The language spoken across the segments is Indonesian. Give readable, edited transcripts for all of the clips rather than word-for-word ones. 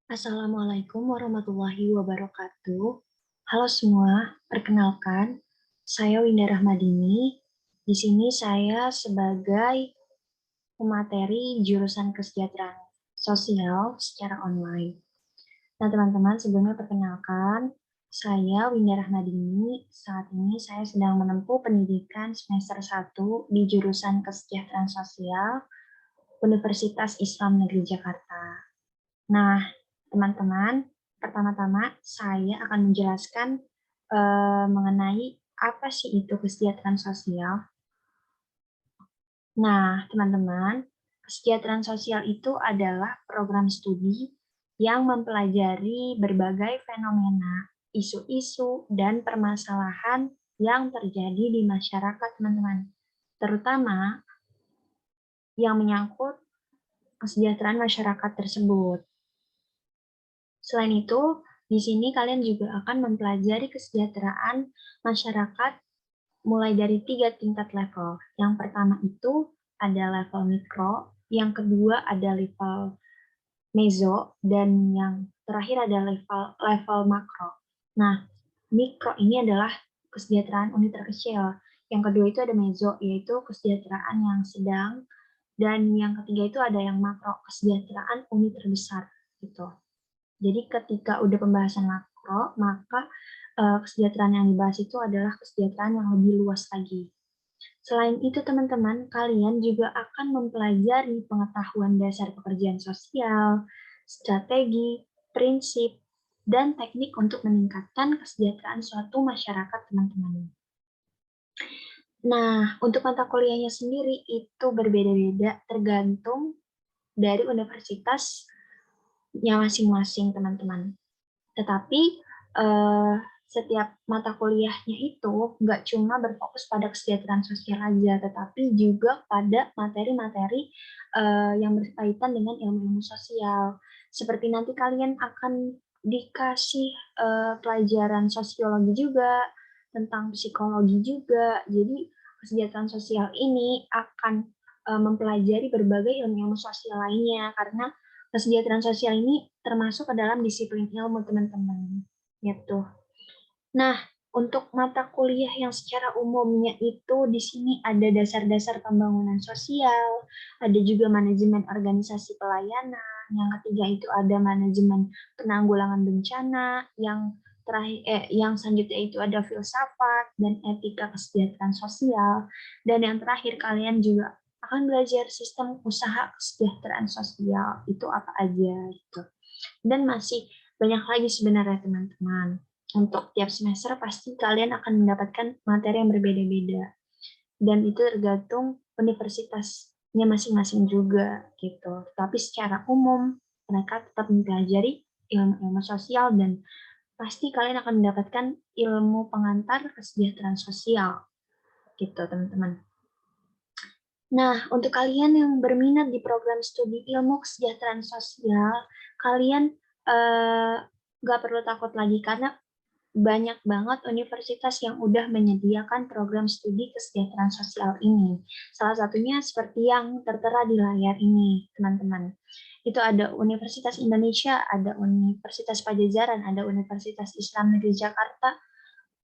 Assalamualaikum warahmatullahi wabarakatuh. Halo semua, perkenalkan, saya Winda Rahmadini. Di sini saya sebagai pemateri jurusan kesejahteraan sosial secara online. Nah, teman-teman, sebelumnya perkenalkan, saya Winda Rahmadini. Saat ini saya sedang menempuh pendidikan semester 1 di jurusan kesejahteraan sosial Universitas Islam Negeri Jakarta. Nah, teman-teman, pertama-tama saya akan menjelaskan mengenai apa sih itu kesejahteraan sosial. Nah, teman-teman, kesejahteraan sosial itu adalah program studi yang mempelajari berbagai fenomena, isu-isu, dan permasalahan yang terjadi di masyarakat, teman-teman. Terutama yang menyangkut kesejahteraan masyarakat tersebut. Selain itu, di sini kalian juga akan mempelajari kesejahteraan masyarakat mulai dari 3 tingkat level. Yang pertama itu ada level mikro, yang kedua ada level meso, dan yang terakhir ada level makro. Nah, mikro ini adalah kesejahteraan unit terkecil. Yang kedua itu ada meso, yaitu kesejahteraan yang sedang, dan yang ketiga itu ada yang makro, kesejahteraan unit terbesar gitu. Jadi ketika udah pembahasan makro, maka kesejahteraan yang dibahas itu adalah kesejahteraan yang lebih luas lagi. Selain itu, teman-teman, kalian juga akan mempelajari pengetahuan dasar pekerjaan sosial, strategi, prinsip, dan teknik untuk meningkatkan kesejahteraan suatu masyarakat, teman-teman. Nah, untuk mata kuliahnya sendiri itu berbeda-beda tergantung dari universitasnya masing-masing, teman-teman. Tetapi setiap mata kuliahnya itu nggak cuma berfokus pada kesejahteraan sosial aja, tetapi juga pada materi-materi yang berkaitan dengan ilmu-ilmu sosial. Seperti nanti kalian akan dikasih pelajaran sosiologi juga, tentang psikologi juga. Jadi kesejahteraan sosial ini akan mempelajari berbagai ilmu-ilmu sosial lainnya, karena kesejahteraan sosial ini termasuk ke dalam disiplin ilmu, teman-teman. Gitu. Nah, untuk mata kuliah yang secara umumnya itu di sini ada dasar-dasar pembangunan sosial, ada juga manajemen organisasi pelayanan, yang ketiga itu ada manajemen penanggulangan bencana, yang selanjutnya itu ada filsafat dan etika kesejahteraan sosial, dan yang terakhir kalian juga akan belajar sistem usaha kesejahteraan sosial itu apa aja gitu. Dan masih banyak lagi sebenarnya, teman-teman. Untuk tiap semester pasti kalian akan mendapatkan materi yang berbeda-beda. Dan itu tergantung universitasnya masing-masing juga gitu. Tapi secara umum mereka tetap mempelajari ilmu-ilmu sosial, dan pasti kalian akan mendapatkan ilmu pengantar kesejahteraan sosial gitu, teman-teman. Nah, untuk kalian yang berminat di program studi ilmu kesejahteraan sosial, kalian nggak perlu takut lagi karena banyak banget universitas yang udah menyediakan program studi kesejahteraan sosial ini. Salah satunya seperti yang tertera di layar ini, teman-teman. Itu ada Universitas Indonesia, ada Universitas Pajajaran, ada Universitas Islam Negeri Jakarta,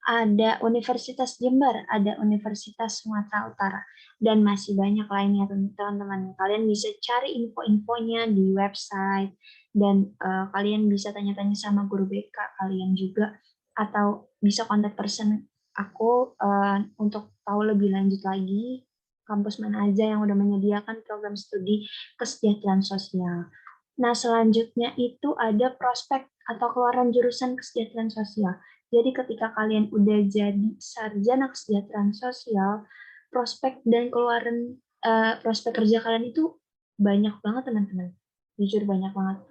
ada Universitas Jember, ada Universitas Sumatera Utara, dan masih banyak lainnya, teman-teman. Kalian bisa cari info-infonya di website, dan kalian bisa tanya-tanya sama guru BK kalian juga, atau bisa kontak person aku untuk tahu lebih lanjut lagi kampus mana aja yang udah menyediakan program studi kesejahteraan sosial. Nah, selanjutnya itu ada prospek atau keluaran jurusan kesejahteraan sosial. Jadi ketika kalian udah jadi sarjana kesejahteraan sosial, prospek dan keluaran prospek kerja kalian itu banyak banget, teman-teman. Jujur banyak banget.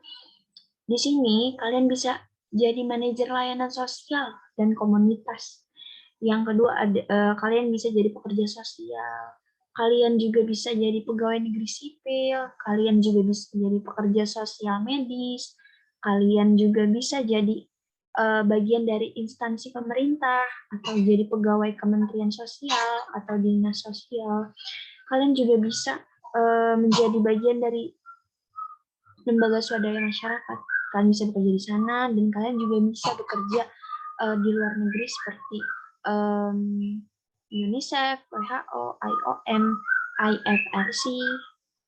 Di sini kalian bisa jadi manajer layanan sosial dan komunitas. Yang kedua kalian bisa jadi pekerja sosial. Kalian juga bisa jadi pegawai negeri sipil, kalian juga bisa jadi pekerja sosial medis, kalian juga bisa jadi bagian dari instansi pemerintah, atau jadi pegawai Kementerian Sosial atau Dinas Sosial. Kalian juga bisa menjadi bagian dari lembaga swadaya masyarakat. Kalian bisa bekerja di sana, dan kalian juga bisa bekerja di luar negeri seperti UNICEF, WHO, IOM, IFRC,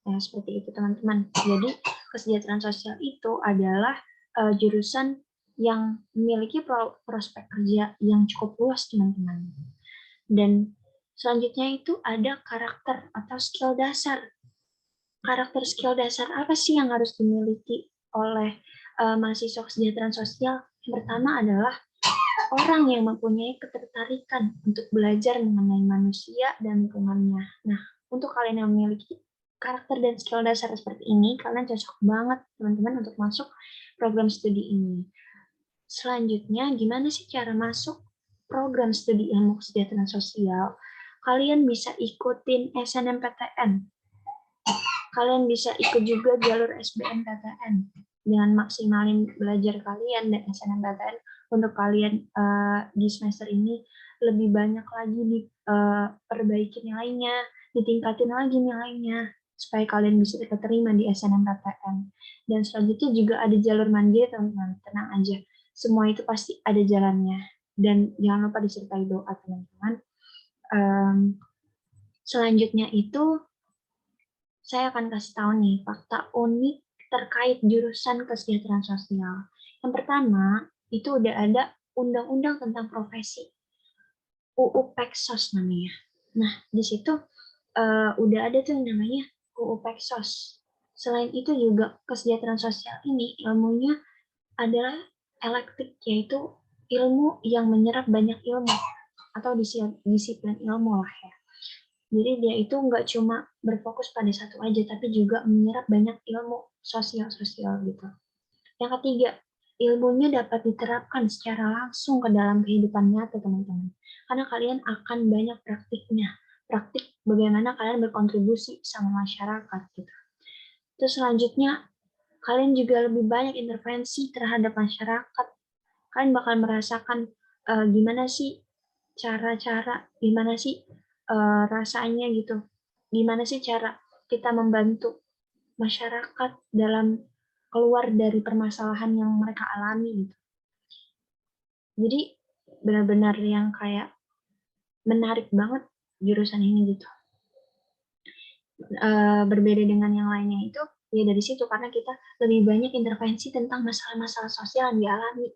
ya seperti itu teman-teman. Jadi kesejahteraan sosial itu adalah jurusan yang memiliki prospek kerja yang cukup luas teman-teman. Dan selanjutnya itu ada karakter atau skill dasar. Karakter skill dasar apa sih yang harus dimiliki oleh mahasiswa kesejahteraan sosial? Yang pertama adalah orang yang mempunyai ketertarikan untuk belajar mengenai manusia dan lingkungannya. Nah, untuk kalian yang memiliki karakter dan skill dasar seperti ini, kalian cocok banget teman-teman untuk masuk program studi ini. Selanjutnya, gimana sih cara masuk program studi ilmu kesejahteraan sosial? Kalian bisa ikutin SNMPTN. Kalian bisa ikut juga jalur SBMPTN dengan maksimalin belajar kalian dan SNMPTN untuk kalian di semester ini lebih banyak lagi diperbaiki nilainya, ditingkatin lagi nilainya supaya kalian bisa diterima di SNMPTN. Dan selanjutnya juga ada jalur mandiri teman-teman, tenang aja, semua itu pasti ada jalannya. Dan jangan lupa disertai doa teman-teman. Selanjutnya itu saya akan kasih tahu nih fakta unik terkait jurusan kesejahteraan sosial. Yang pertama, itu udah ada undang-undang tentang profesi, UU Peksos namanya. Nah, di situ udah ada tuh yang namanya UU Peksos. Selain itu juga kesejahteraan sosial ini ilmunya adalah elektik, yaitu ilmu yang menyerap banyak ilmu atau disiplin ilmu lah ya. Jadi dia itu nggak cuma berfokus pada satu aja, tapi juga menyerap banyak ilmu sosial-sosial gitu. Yang ketiga, ilmunya dapat diterapkan secara langsung ke dalam kehidupan nyata, teman-teman. Karena kalian akan banyak praktiknya. Praktik bagaimana kalian berkontribusi sama masyarakat gitu. Terus selanjutnya, kalian juga lebih banyak intervensi terhadap masyarakat. Kalian bakal merasakan gimana sih cara-cara, gimana sih rasanya gitu, gimana sih cara kita membantu masyarakat dalam keluar dari permasalahan yang mereka alami gitu. Jadi benar-benar yang kayak menarik banget jurusan ini gitu. Berbeda dengan yang lainnya itu ya dari situ, karena kita lebih banyak intervensi tentang masalah-masalah sosial yang dialami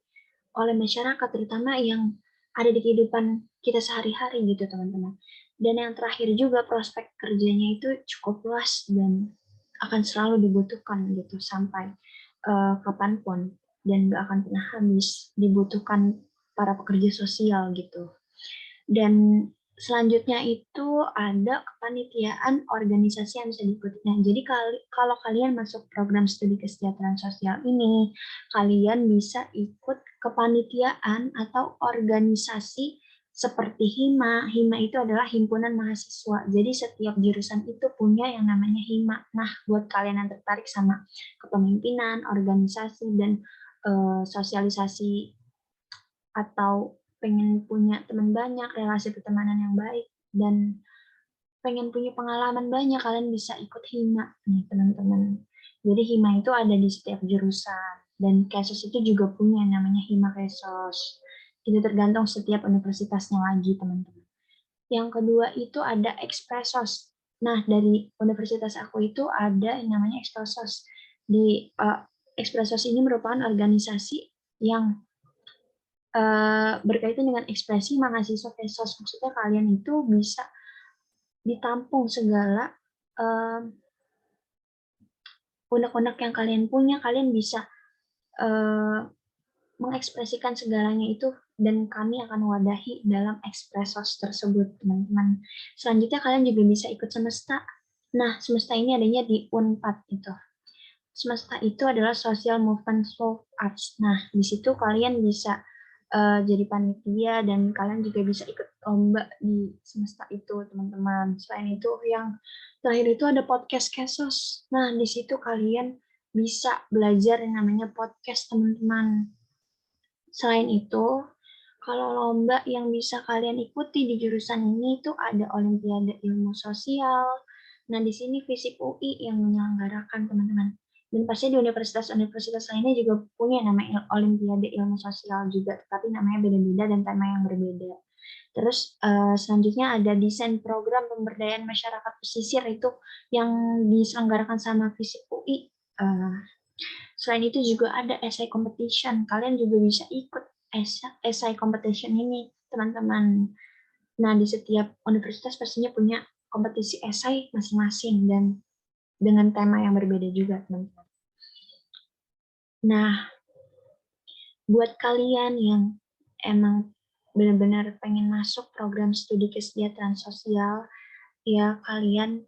oleh masyarakat, terutama yang ada di kehidupan kita sehari-hari gitu teman-teman. Dan yang terakhir juga prospek kerjanya itu cukup luas dan akan selalu dibutuhkan gitu sampai kapanpun, dan nggak akan pernah habis dibutuhkan para pekerja sosial gitu. Dan selanjutnya itu ada kepanitiaan organisasi yang bisa diikuti. Nah, jadi kalau kalian masuk program studi kesejahteraan sosial ini, kalian bisa ikut kepanitiaan atau organisasi seperti HIMA. HIMA itu adalah himpunan mahasiswa. Jadi setiap jurusan itu punya yang namanya HIMA. Nah, buat kalian yang tertarik sama kepemimpinan, organisasi, dan sosialisasi, atau pengen punya teman banyak, relasi pertemanan yang baik, dan pengen punya pengalaman banyak, kalian bisa ikut HIMA nih teman-teman. Jadi HIMA itu ada di setiap jurusan, dan KESOS itu juga punya yang namanya HIMA KESOS. Itu tergantung setiap universitasnya lagi teman-teman. Yang kedua itu ada Expressos. Nah, dari universitas aku itu ada yang namanya Expressos. Di Expressos ini merupakan organisasi yang berkaitan dengan ekspresi mahasiswa KESOS. Maksudnya kalian itu bisa ditampung segala unek-unek yang kalian punya, kalian bisa mengekspresikan segalanya itu, dan kami akan wadahi dalam Expressos tersebut, teman-teman. Selanjutnya kalian juga bisa ikut semesta. Nah, semesta ini adanya di Unpad itu. Semesta itu adalah Social Movement Soul Arts. Nah, di situ kalian bisa jadi panitia, dan kalian juga bisa ikut lomba di semesta itu, teman-teman. Selain itu, yang terakhir itu ada podcast KESOS. Nah, di situ kalian bisa belajar yang namanya podcast, teman-teman. Selain itu, kalau lomba yang bisa kalian ikuti di jurusan ini itu ada Olimpiade Ilmu Sosial. Nah, di sini FISIP UI yang menyelenggarakan, teman-teman. Dan pasti di universitas-universitas lainnya juga punya namanya Olimpiade Ilmu Sosial juga, tapi namanya beda-beda dan tema yang berbeda. Terus selanjutnya ada desain program pemberdayaan masyarakat pesisir itu yang diselenggarakan sama FISIP UI. Selain itu juga ada essay competition. Kalian juga bisa ikut essay competition ini, teman-teman. Nah, di setiap universitas pastinya punya kompetisi essay masing-masing dan dengan tema yang berbeda juga, teman-teman. Nah, buat kalian yang emang benar-benar pengen masuk program studi kesejahteraan sosial, ya kalian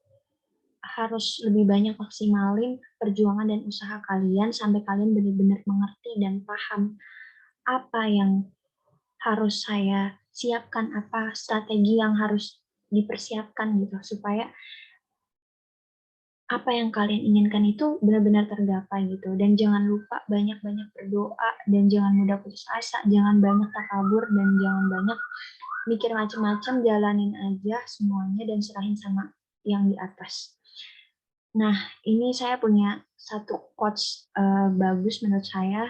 harus lebih banyak maksimalin perjuangan dan usaha kalian sampai kalian benar-benar mengerti dan paham apa yang harus saya siapkan, apa strategi yang harus dipersiapkan gitu, supaya apa yang kalian inginkan itu benar-benar tergapai gitu. Dan jangan lupa banyak-banyak berdoa dan jangan mudah putus asa, jangan banyak takabur dan jangan banyak mikir macam-macam, jalanin aja semuanya dan serahin sama yang di atas. Nah, ini saya punya satu quotes bagus menurut saya.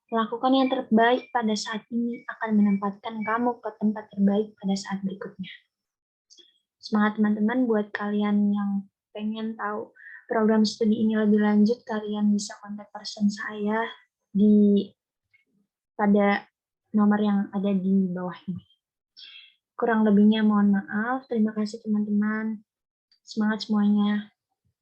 Lakukan yang terbaik pada saat ini akan menempatkan kamu ke tempat terbaik pada saat berikutnya. Semangat teman-teman, buat kalian yang pengen tahu program studi ini lebih lanjut, kalian bisa kontak person saya pada nomor yang ada di bawah ini. Kurang lebihnya mohon maaf. Terima kasih teman-teman. Semangat semuanya.